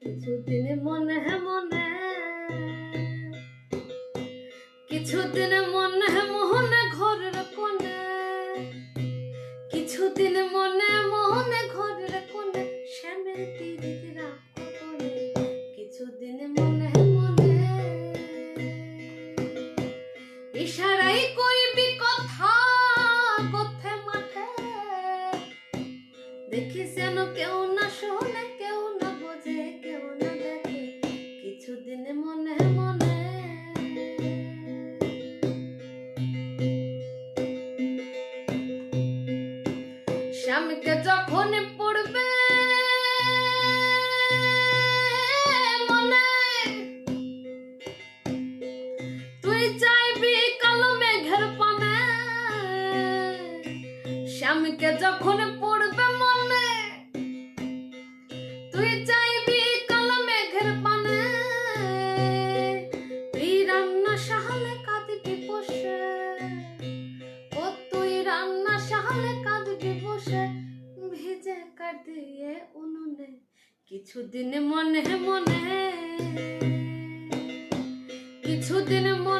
কিছুদিন মনে মনে, কিছুদিন মনে মনে ঘরের কোণে, কিছুদিন মনে মনে ঘরের কোণে শ্যামের তীরে রাখো কোণে। কিছুদিন মনে মনে ইশারাই কইবি কথা কথে মাঠে, দেখিস যেন কেউ না শোনে, কেউ না বোঝে, কেউ না দেখে। কিছুদিন মনে মনে স্বামীকে যখন পড়বে মনে, তুই চাইবি কালো মেঘের পানে। স্বামীকে যখন পড়বে মনে, তুই চাইবি কালো মেঘের পানে। তুই রান্না সাহালে কাঁদবি বসে, ও তুই রান্না সাহালে কাঁদবি বসে, ভিজে কাঁদিয়ে উনুনে। কিছুদিন মনে মনে, কিছুদিন মনে